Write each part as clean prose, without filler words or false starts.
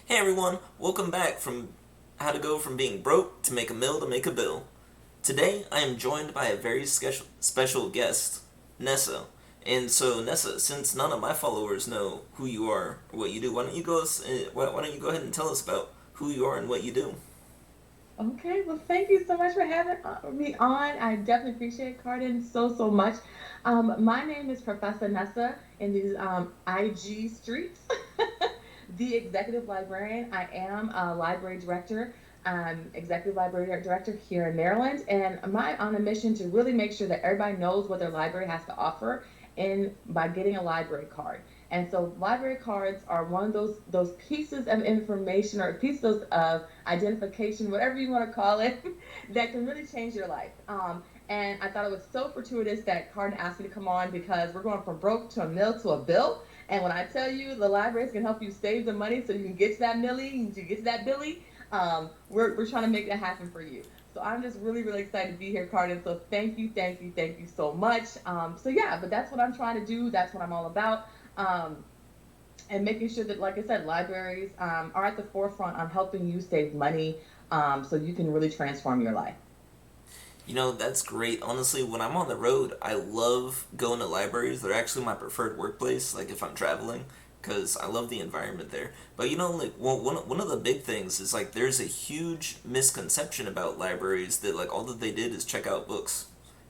Hey everyone, welcome back from How to Go from Being Broke to Make a Mill to Make a Bill. Today I am joined by a very special guest, Nessa. And so Nessa, since none of my followers know who you are or what you do, why don't you go ahead and tell us about who you are and what you do? Okay, well, thank you so much for having me on. I definitely appreciate Carden so much. My name is Professa Nessa in these IG streets, the executive librarian. I am a library director, executive library director here in Maryland, and I'm on a mission to really make sure that everybody knows what their library has to offer, and by getting a library card. And so library cards are one of those pieces of information or pieces of identification, whatever you want to call it, that can really change your life. And I thought it was so fortuitous that Carden asked me to come on because we're going from broke to a mill to a bill. And when I tell you the libraries can help you save the money so you can get to that millie, you can get to that billy, we're trying to make that happen for you. So I'm just really excited to be here, Carden. So thank you so much. So yeah, but that's what I'm trying to do. That's what I'm all about. Um, and making sure that, like I said, libraries are at the forefront on helping you save money so you can really transform your life. That's great. Honestly, when I'm on the road, I love going to libraries. They're actually my preferred workplace, like if I'm traveling, because I love the environment there. But one of the big things is like there's a huge misconception about libraries that like all that they did is check out books.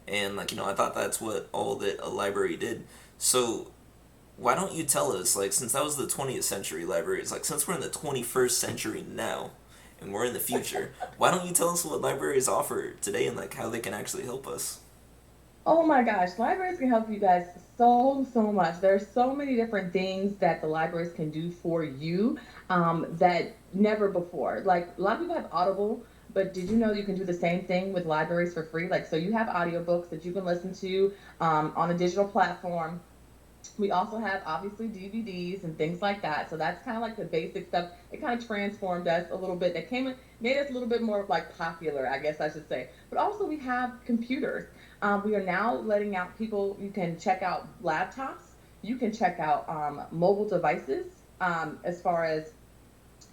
And I thought that's what all that a library did. So why don't you tell us, like, since that was the 20th century libraries, like, since we're in the 21st century now and we're in the future, why don't you tell us what libraries offer today and, like, how they can actually help us? Oh my gosh, libraries can help you guys so much. There's so many different things that the libraries can do for you that never before. Like a lot of people have Audible, but did you know you can do the same thing with libraries for free? Like, so you have audiobooks that you can listen to on a digital platform. We also have obviously DVDs and things like that. So that's kind of like the basic stuff. It kind of transformed us a little bit. That made us a little bit more like popular, I guess I should say. But also we have computers. We are now letting out people. You can check out laptops. You can check out mobile devices as far as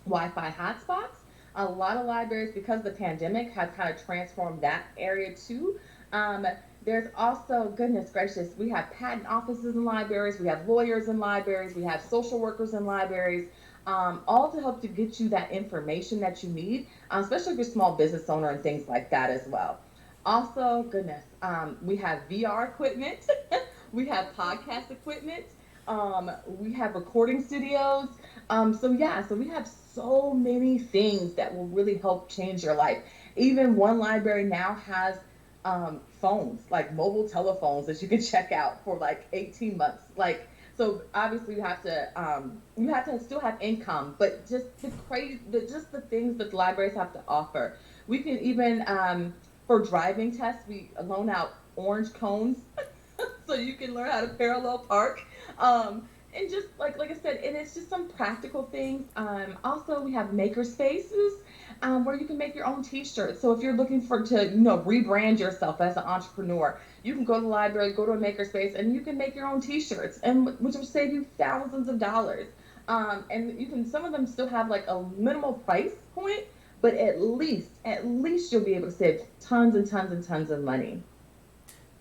Wi-Fi hotspots. A lot of libraries, because the pandemic has kind of transformed that area too. Um, there's also, goodness gracious, we have patent offices in libraries, we have lawyers in libraries, we have social workers in libraries, all to help to get you that information that you need, especially if you're a small business owner and things like that as well. Also, goodness, we have VR equipment, we have podcast equipment, we have recording studios. So yeah, so we have so many things that will really help change your life. Even one library now has phones, like mobile telephones that you can check out for like 18 months. Like, so obviously you have to still have income, but just just the things that libraries have to offer. We can even for driving tests, we loan out orange cones so you can learn how to parallel park. And just like I said, and it's just some practical things. Also, we have maker spaces where you can make your own T-shirts. So if you're looking for to rebrand yourself as an entrepreneur, you can go to the library, go to a maker space, and you can make your own T-shirts, and which will save you thousands of dollars. And you can some of them still have like a minimal price point, but at least you'll be able to save tons and tons and tons of money.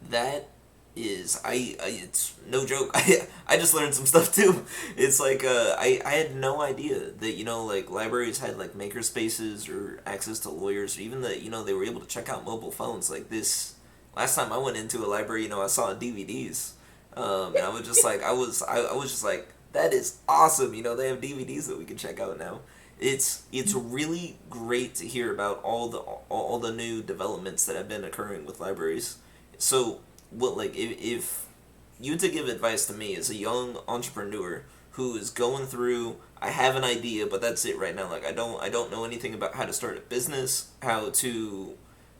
That is, it's no joke. I just learned some stuff too. It's like, I had no idea that, like, libraries had, like, maker spaces or access to lawyers, or even that, they were able to check out mobile phones like this. Last time I went into a library, I saw DVDs. And I was just like, I was just like, that is awesome. They have DVDs that we can check out now. It's really great to hear about all the new developments that have been occurring with libraries. So, what, like, if you had to give advice to me as a young entrepreneur who is going through, I have an idea, but that's it right now. Like, I don't know anything about how to start a business, how to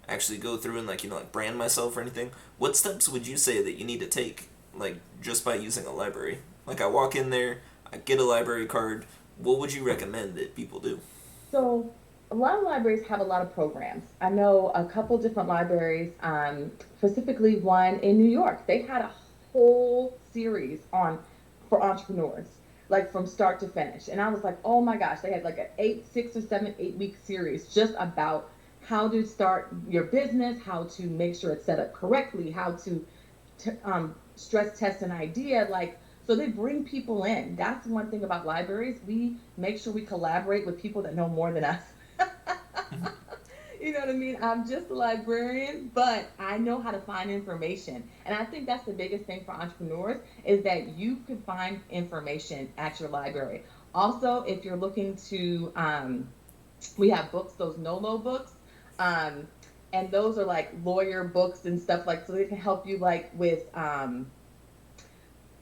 actually go through and, like, like, brand myself or anything. What steps would you say that you need to take, like, just by using a library? Like, I walk in there, I get a library card. What would you recommend that people do? So a lot of libraries have a lot of programs. I know a couple different libraries, specifically one in New York. They had a whole series on for entrepreneurs. like from start to finish. And I was like, oh my gosh, they had like a 8, 6 or 7, 8 week series just about how to start your business, how to make sure it's set up correctly, how to stress test an idea. Like, so they bring people in. That's one thing about libraries. We make sure we collaborate with people that know more than us. You know what I mean? I'm just a librarian, but I know how to find information. And I think that's the biggest thing for entrepreneurs is that you can find information at your library. Also, if you're looking to, we have books, those NOLO books. Um, and those are like lawyer books and stuff like, so they can help you like with,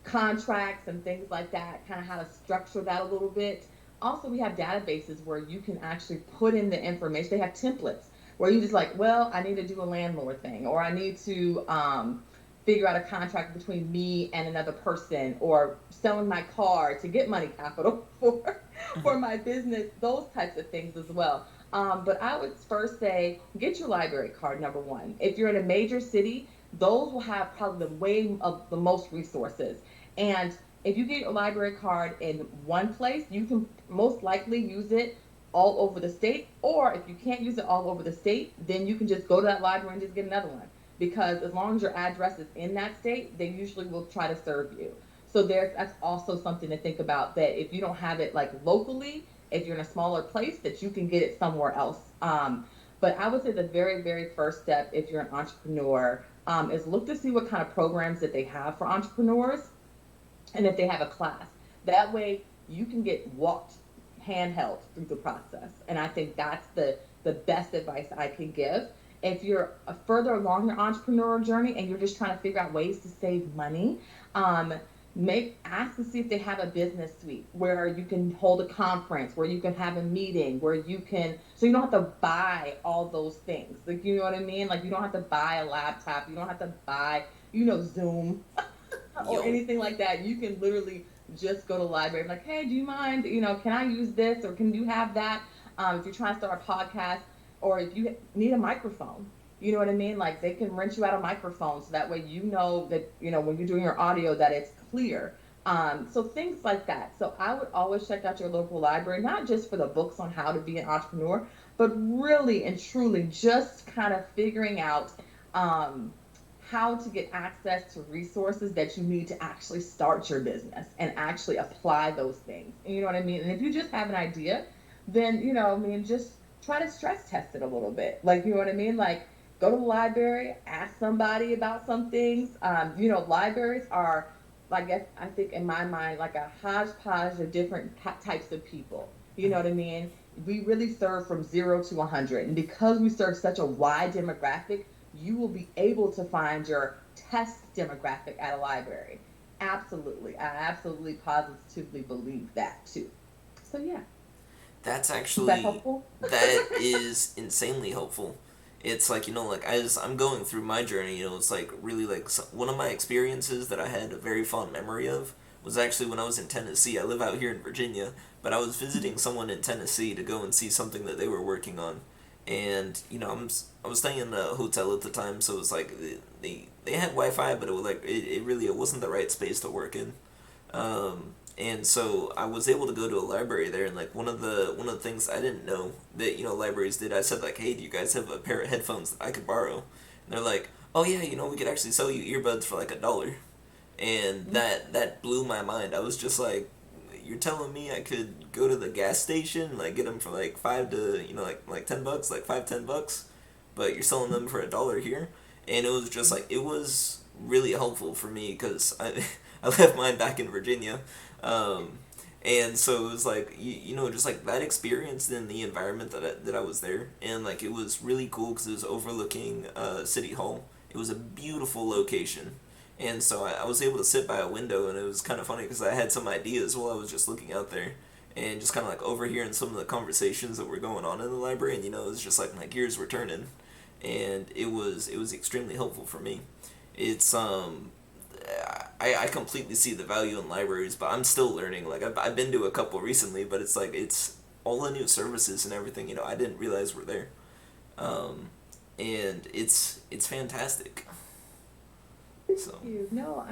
contracts and things like that, kind of how to structure that a little bit. Also, we have databases where you can actually put in the information. They have templates where you just like, well, I need to do a landlord thing, or I need to figure out a contract between me and another person, or selling my car to get money capital for my business. Those types of things as well. But I would first say get your library card, number one. If you're in a major city, those will have probably the way of the most resources. And if you get a library card in one place, you can most likely use it all over the state. Or if you can't use it all over the state, then you can just go to that library and just get another one. Because as long as your address is in that state, they usually will try to serve you. So that's also something to think about, that if you don't have it like locally, if you're in a smaller place, that you can get it somewhere else. But I would say the very, very first step, if you're an entrepreneur, is look to see what kind of programs that they have for entrepreneurs, and if they have a class. That way you can get walked handheld through the process. And I think that's the best advice I can give. If you're further along your entrepreneurial journey and you're just trying to figure out ways to save money, um, make ask to see if they have a business suite where you can hold a conference, where you can have a meeting, where you can, so you don't have to buy all those things. Like, you know what I mean? Like, you don't have to buy a laptop, you don't have to buy, Zoom or Yo. anything like that. You can literally just go to the library, like, hey, do you mind, can I use this, or can you have that? If you're trying to start a podcast, or if you need a microphone, you know what I mean? Like, they can rent you out a microphone, so that way you know that, when you're doing your audio, that it's clear. So things like that. So I would always check out your local library, not just for the books on how to be an entrepreneur, but really and truly just kind of figuring out um, how to get access to resources that you need to actually start your business and actually apply those things. You know what I mean? And if you just have an idea, then, just try to stress test it a little bit. Like, you know what I mean? Like, go to the library, ask somebody about some things. Libraries are, I think in my mind, like a hodgepodge of different types of people. You know what I mean? We really serve from 0 to 100. And because we serve such a wide demographic, you will be able to find your test demographic at a library. Absolutely. I absolutely positively believe that too. So, yeah. That's Is that actually helpful? that is insanely helpful. It's like, like as I'm going through my journey, it's like really like one of my experiences that I had a very fond memory of was actually when I was in Tennessee. I live out here in Virginia, but I was visiting someone in Tennessee to go and see something that they were working on. And I was staying in a hotel at the time, so it was like they had Wi-Fi, but it was like it wasn't the right space to work in. And so I was able to go to a library there, and like one of the things I didn't know that libraries did, I said like, hey, do you guys have a pair of headphones that I could borrow? And they're like, oh yeah, we could actually sell you earbuds for like $1. And that blew my mind. I was just like, you're telling me I could go to the gas station and like get them for like five to like $10, like 5-10 bucks, but you're selling them for $1 here. And it was just like, it was really helpful for me because I I left mine back in Virginia. um, and so it was like just like that experience in the environment that I was there, and like it was really cool because it was overlooking City Hall. It was a beautiful location, and so I was able to sit by a window, and it was kind of funny because I had some ideas while I was just looking out there, and just kind of like overhearing some of the conversations that were going on in the library, and it was just like my gears were turning, and it was extremely helpful for me. It's I completely see the value in libraries, but I'm still learning. Like I've been to a couple recently, but it's like it's all the new services and everything. I didn't realize were there, um, and it's fantastic. Thank So you. No,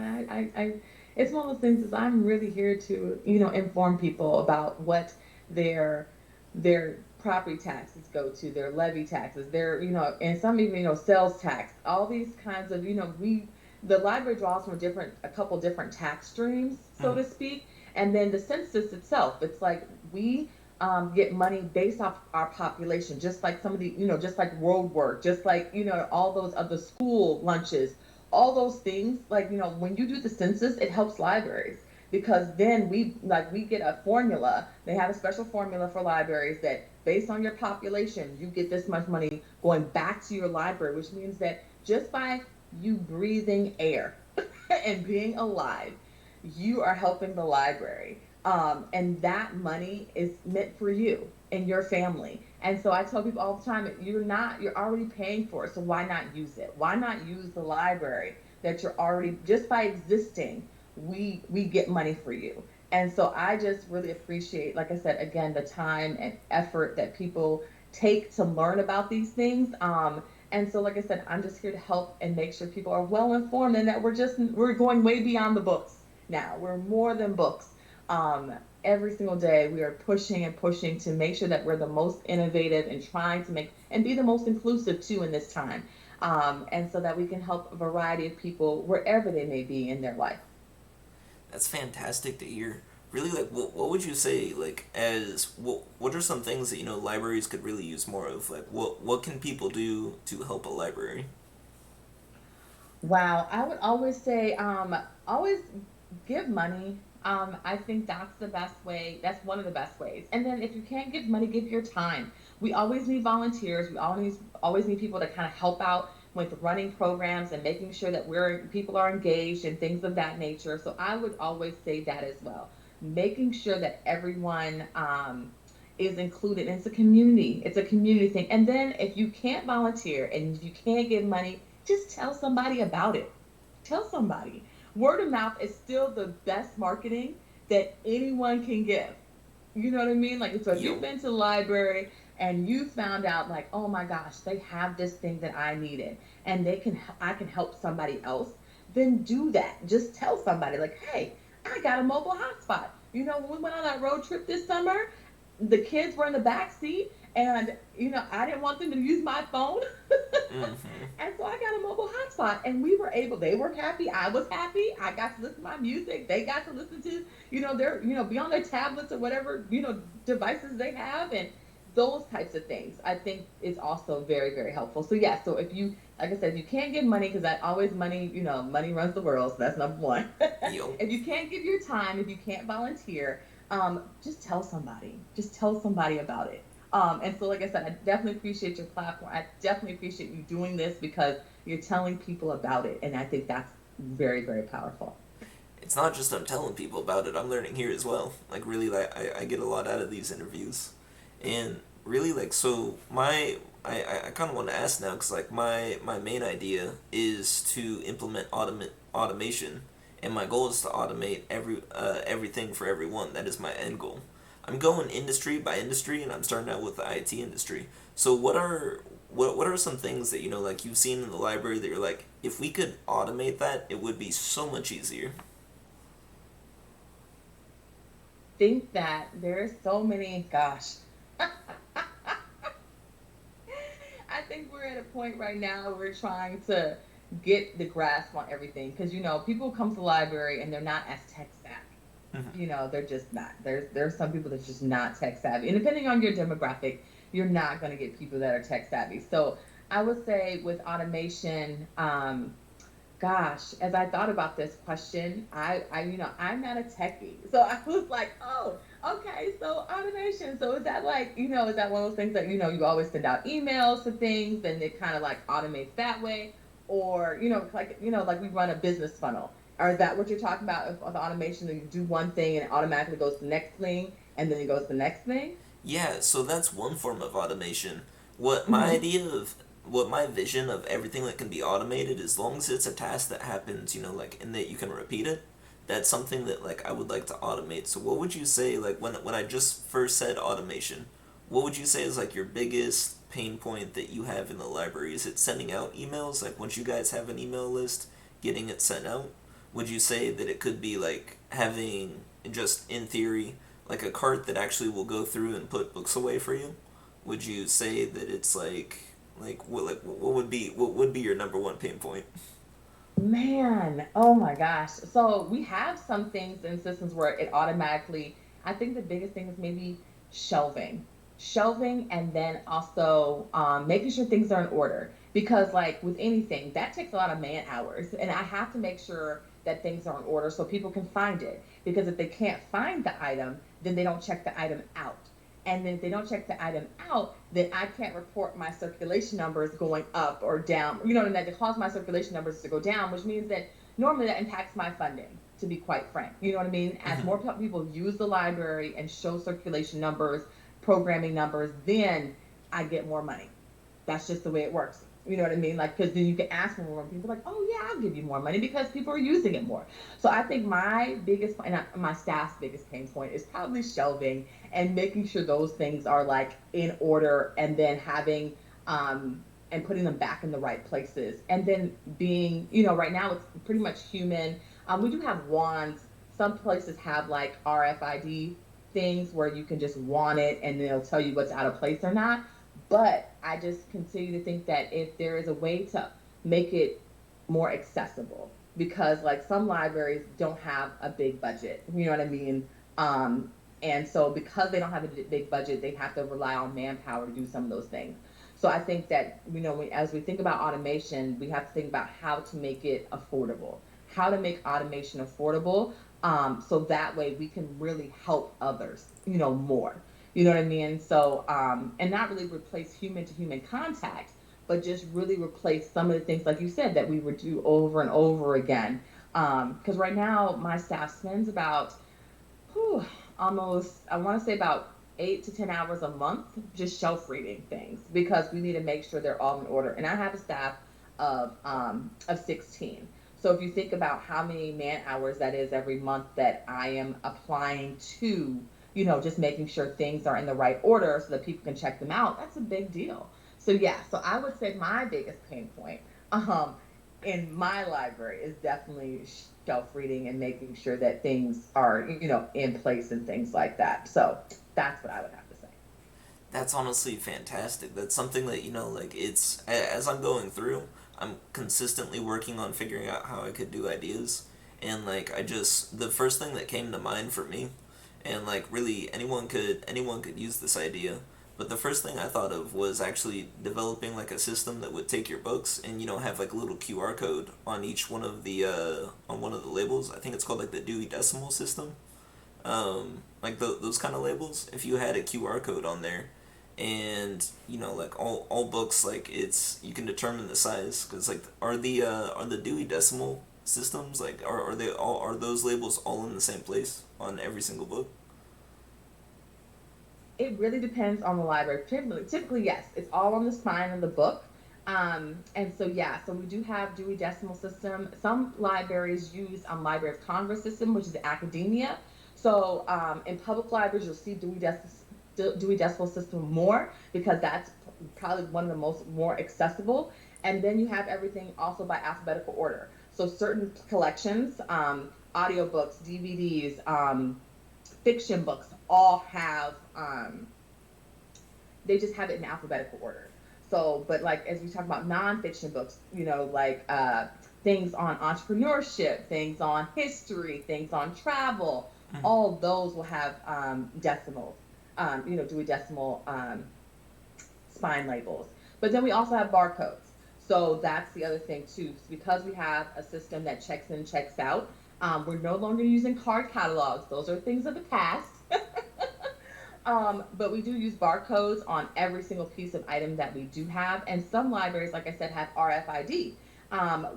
it's one of those things is I'm really here to, inform people about what their property taxes go to, their levy taxes, their, and some even, sales tax, all these kinds of, the library draws from a couple different tax streams, so Mhm. to speak. And then the census itself, it's like we get money based off our population, just like some of the, just like road work, just like, all those other school lunches, all those things. Like, when you do the census, it helps libraries because then we get a formula. They have a special formula for libraries that based on your population, you get this much money going back to your library, which means that just by you breathing air and being alive, you are helping the library. And that money is meant for you and your family. And so I tell people all the time, you're already paying for it. So why not use it? Why not use the library that you're already, just by existing, we get money for you. And so I just really appreciate, like I said, again, the time and effort that people take to learn about these things. And so, like I said, I'm just here to help and make sure people are well informed and that we're going way beyond the books now. We're more than books. Every single day, we are pushing and pushing to make sure that we're the most innovative and trying to make and be the most inclusive too in this time. And so that we can help a variety of people wherever they may be in their life. That's fantastic to hear. Really, like, what would you say, like, as what are some things that libraries could really use more of? Like, what can people do to help a library? Wow, I would always say, always give money. I think that's the best way. That's one of the best ways. And then if you can't give money, give your time. We always need volunteers. We always need people to kind of help out with running programs and making sure that people are engaged and things of that nature. So I would always say that as well. Making sure that everyone is included. And it's a community. It's a community thing. And then if you can't volunteer and if you can't give money, just tell somebody about it. Tell somebody. Word of mouth is still the best marketing that anyone can give. You know what I mean? Like, so if you've Yo, been to the library and you found out, like, oh my gosh, they have this thing that I needed, and I can help somebody else, then do that. Just tell somebody, like, hey, I got a mobile hotspot. When we went on that road trip this summer, the kids were in the back seat, and I didn't want them to use my phone. mm-hmm. And so I got a mobile hotspot and they were happy. I was happy. I got to listen to my music. They got to listen to, be on their tablets or whatever, devices they have and those types of things. I think is also very, very helpful. So yeah, so if you, like I said, if you can't give money, because that always money, money runs the world. So that's number one. Yo, If you can't give your time, if you can't volunteer, just tell somebody. Just tell somebody about it. And so, like I said, I definitely appreciate your platform. I definitely appreciate you doing this because you're telling people about it. And I think that's very, very powerful. it's not just I'm telling people about it. I'm learning here as well. Like, really, like, I get a lot out of these interviews, and really, like, so I kind of want to ask now because like my main idea is to implement automation, and my goal is to automate everything for everyone. That is my end goal. I'm going industry by industry, and I'm starting out with the IT industry. So what are some things that like you've seen in the library that you're like, if we could automate that, it would be so much easier. Think that there's so many, gosh, I think we're at a point right now where we're trying to get the grasp on everything because people come to the library and they're not as tech savvy. Mm-hmm. They're just not. There's some people that's just not tech savvy, and depending on your demographic, you're not going to get people that are tech savvy. So I would say with automation, gosh, as I thought about this question, I'm not a techie, so I was like, oh, okay, so automation. So is that like, is that one of those things that you always send out emails to things, and it kind of like automates that way, or like like we run a business funnel. Or is that what you're talking about with automation? That you do one thing and it automatically goes to the next thing, and then it goes to the next thing. Yeah, so that's one form of automation. What my Mm-hmm. idea of what my vision of everything that can be automated, as long as it's a task that happens, like, and that you can repeat it, that's something that like I would like to automate. So what would you say, like, when I just first said automation, what would you say is like your biggest pain point that you have in the library? Is it sending out emails? Like, once you guys have an email list, getting it sent out? would you say that it could be like having, just in theory, like a cart that actually will go through and put books away for you? Would you say that it's what would be your number one pain point? Man, oh my gosh. So we have some things in systems where it automatically, I think the biggest thing is maybe shelving. Shelving and then also making sure things are in order. Because, like with anything, that takes a lot of man hours. And I have to make sure that things are in order so people can find it. Because if they can't find the item, then they don't check the item out. And then if they don't check the item out, then I can't report my circulation numbers going up or down. You know, and that cause my circulation numbers to go down, which means that normally that impacts my funding, to be quite frank. You know what I mean? As more people use the library and show circulation numbers, programming numbers, then I get more money. That's just the way it works. You know what I mean? Like, because then you can ask for more, and people are like, oh yeah, I'll give you more money because people are using it more. So I think my biggest, and my staff's biggest pain point is probably shelving and making sure those things are like in order, and then having and putting them back in the right places, and then being, you know, right now it's pretty much human. We do have wands. Some places have like RFID things where you can just want it and they'll tell you what's out of place or not. But I just continue to think that if there is a way to make it more accessible, because like some libraries don't have a big budget, you know what I mean? And so because they don't have a big budget, they have to rely on manpower to do some of those things. So I think that, you know, as we think about automation, we have to think about how to make it affordable, how to make automation affordable, so that way we can really help others, you know, more. You know what I mean? So, and not really replace human to human contact, but just really replace some of the things, like you said, that we would do over and over again. Because right now, my staff spends about, whew, almost, I want to say about 8 to 10 hours a month just shelf reading things, because we need to make sure they're all in order. And I have a staff of 16. So if you think about how many man hours that is every month that I am applying to, you know, just making sure things are in the right order so that people can check them out, that's a big deal. So yeah, so I would say my biggest pain point um, in my library is definitely shelf reading and making sure that things are, you know, in place and things like that. So that's what I would have to say. That's honestly fantastic. That's something that, like, as I'm going through, I'm consistently working on figuring out how I could do ideas. And like the first thing that came to mind for me, and like really anyone could use this idea, but the first thing I thought of was actually developing like a system that would take your books and have like a little QR code on each one of the on one of the labels. I think it's called like the Dewey Decimal System. Like those kind of labels. If you had a QR code on there, and like all books, like you can determine the size, because like are the Dewey Decimal systems, like are those labels all in the same place on every single book? It really depends on the library. Typically, yes, it's all on the spine of the book. And so, yeah, so we do have Dewey Decimal System. Some libraries use Library of Congress system, which is academia. So in public libraries, you'll see Dewey Decimal System more, because that's probably one of the more accessible. And then you have everything also by alphabetical order. So certain collections, audiobooks, DVDs, fiction books, all have they just have it in alphabetical order. So, but like as we talk about nonfiction books, like things on entrepreneurship, things on history, things on travel, all those will have decimals, Dewey Decimal spine labels. But then we also have barcodes. So that's the other thing too. Because we have a system that checks in, checks out, we're no longer using card catalogs. Those are things of the past. But we do use barcodes on every single piece of item that we do have. And some libraries, like I said, have RFID,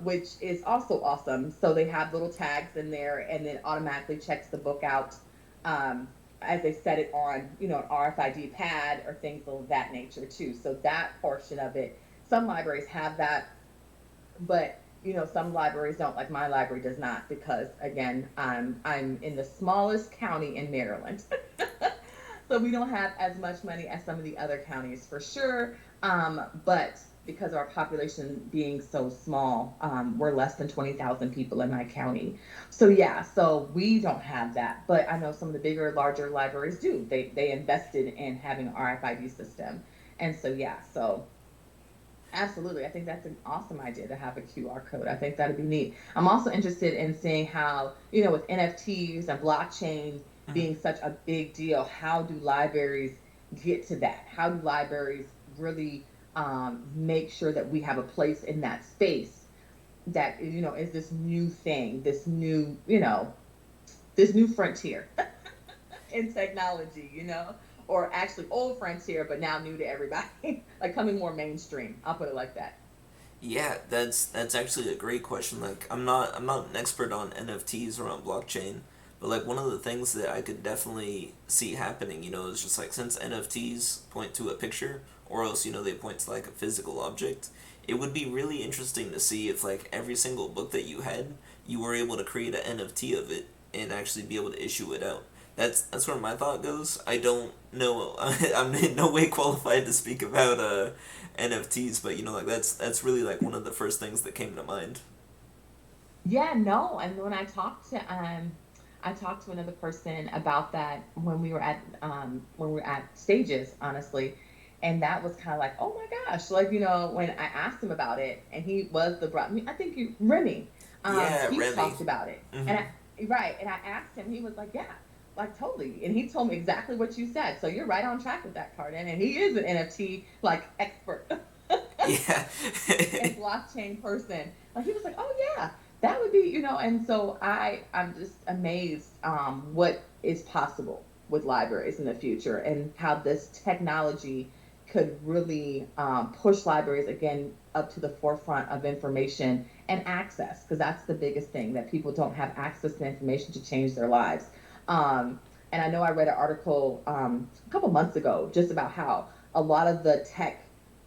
which is also awesome. So they have little tags in there, and then automatically checks the book out as they set it on, an RFID pad or things of that nature too. So that portion of it, some libraries have that, but some libraries don't. Like my library does not, because again, I'm in the smallest county in Maryland. So we don't have as much money as some of the other counties for sure. But because of our population being so small. We're less than 20,000 people in my county. So yeah, so we don't have that. But I know some of the bigger, larger libraries do. They invested in having an RFID system. And so yeah, so absolutely. I think that's an awesome idea to have a QR code. I think that'd be neat. I'm also interested in seeing how, with NFTs and blockchain Mhm. being such a big deal, how do libraries get to that? How do libraries really make sure that we have a place in that space that, is this new thing, this new frontier in technology, or actually old frontier, but now new to everybody, like coming more mainstream. I'll put it like that. Yeah, that's actually a great question. Like, I'm not an expert on NFTs or on blockchain, but like one of the things that I could definitely see happening, is just like since NFTs point to a picture, or else they point to like a physical object, it would be really interesting to see if like every single book that you had, you were able to create an NFT of it and actually be able to issue it out. That's where my thought goes. I don't know. I'm in no way qualified to speak about NFTs, but like that's really like one of the first things that came to mind. Yeah, no. And when I talked to another person about that when we were at stages, honestly, and that was kind of like, oh my gosh, like when I asked him about it, and he was I think you Remy, Yeah, he Remy. talked about it, and Mm-hmm. right, and I asked him, he was like, yeah, like totally, and he told me exactly what you said. So you're right on track with that, Carden, and he is an NFT like expert. Yeah. And blockchain person. Like he was like, oh yeah, that would be, and so I'm just amazed what is possible with libraries in the future and how this technology could really push libraries again up to the forefront of information and access, because that's the biggest thing, that people don't have access to information to change their lives. And I know I read an article a couple months ago just about how a lot of the tech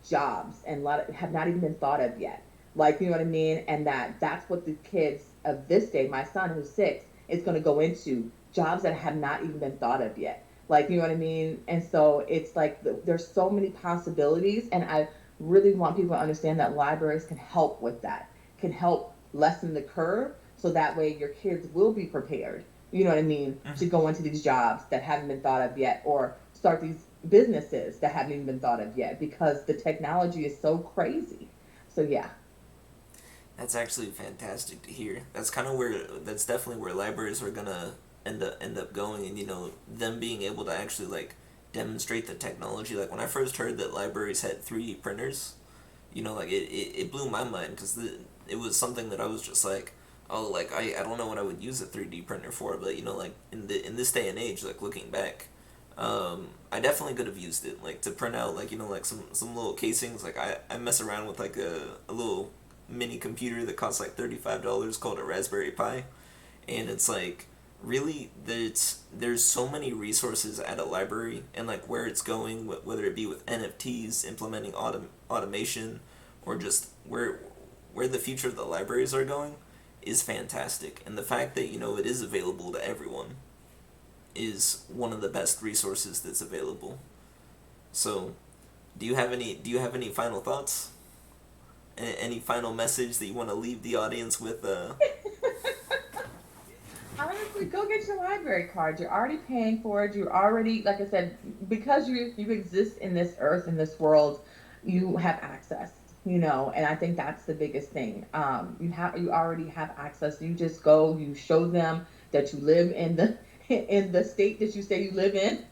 jobs and a lot of have not even been thought of yet. Like, you know what I mean? And that's what the kids of this day, my son who's 6, is going to go into jobs that have not even been thought of yet. Like, you know what I mean? And so it's like there's so many possibilities, and I really want people to understand that libraries can help with that, can help lessen the curve, so that way your kids will be prepared, you know what I mean, to Mhm. go into these jobs that haven't been thought of yet, or start these businesses that haven't even been thought of yet, because the technology is so crazy. So yeah. That's actually fantastic to hear. That's definitely where libraries are gonna end up going, and them being able to actually like demonstrate the technology. Like when I first heard that libraries had 3D printers, like it blew my mind because it was something that I was just like, oh, like I don't know what I would use a 3D printer for, but like in this day and age, like looking back, I definitely could have used it like to print out like like some little casings. Like I mess around with like a little mini computer that costs like $35 called a Raspberry Pi, and it's like really there's so many resources at a library, and like where it's going, whether it be with NFTs, implementing automation, or just where the future of the libraries are going is fantastic. And the fact that it is available to everyone is one of the best resources that's available. So do you have any final thoughts? Any final message that you want to leave the audience with? Honestly, go get your library card. You're already paying for it. You're already, like I said, because you exist in this earth, in this world, you have access, and I think that's the biggest thing. You already have access. You just go, you show them that you live in the in the state that you say you live in,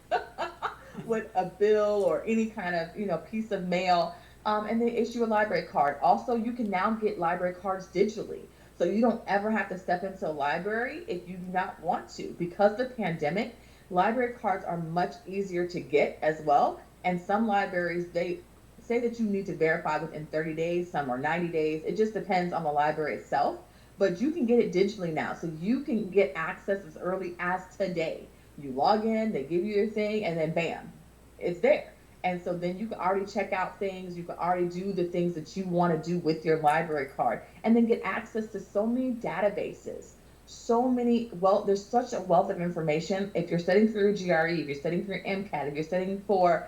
with a bill or any kind of, piece of mail, and they issue a library card. Also, you can now get library cards digitally. So you don't ever have to step into a library if you do not want to. Because the pandemic, library cards are much easier to get as well. And some libraries, they say that you need to verify within 30 days, some are 90 days. It just depends on the library itself. But you can get it digitally now. So you can get access as early as today. You log in, they give you your thing, and then bam, it's there. And so then you can already check out things. You can already do the things that you want to do with your library card, and then get access to so many databases. So many, well, there's such a wealth of information. If you're studying for your GRE, if you're studying for your MCAT, if you're studying for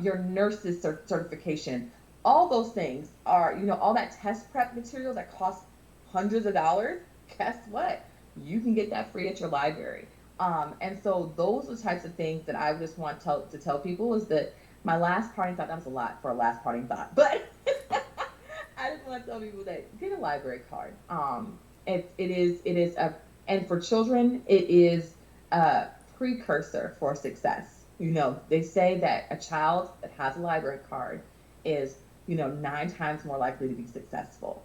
your nurse's certification, all those things are, all that test prep material that costs hundreds of dollars. Guess what? You can get that free at your library. And so those are the types of things that I just want to tell people is that my last parting thought, that was a lot for a last parting thought, but I just want to tell people that get a library card. It is a, and for children, it is a precursor for success. They say that a child that has a library card is, 9 times more likely to be successful.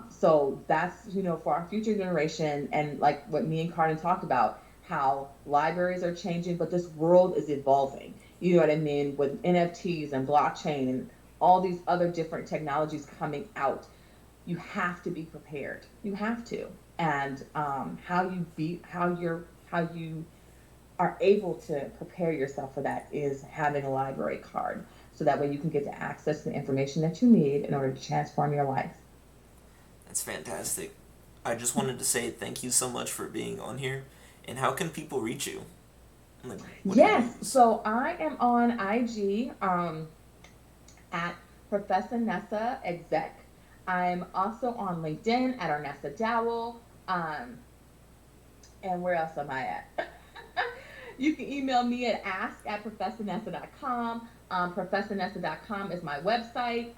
So that's, for our future generation, and like what me and Carden talked about, how libraries are changing, but this world is evolving. You know what I mean? With NFTs and blockchain and all these other different technologies coming out, you have to be prepared. You have to. And how you are able to prepare yourself for that is having a library card. So that way you can get to access the information that you need in order to transform your life. That's fantastic. I just wanted to say thank you so much for being on here. And how can people reach you? Like, what do you Yes, use? so I am on IG at Professa Nessa Exec. I'm also on LinkedIn at Arnessa Dowell. And where else am I at? You can email me at ask@professornessa.com. Professornessa.com is my website.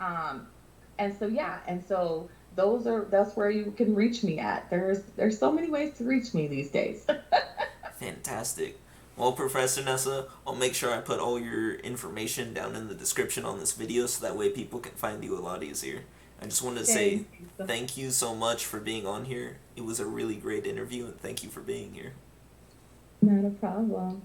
And so yeah, and so that's where you can reach me at. There's so many ways to reach me these days. Fantastic. Well, Professor Nessa, I'll make sure I put all your information down in the description on this video so that way people can find you a lot easier. I just wanted to say Thank you. So, thank you so much for being on here. It was a really great interview, and thank you for being here. not a problem.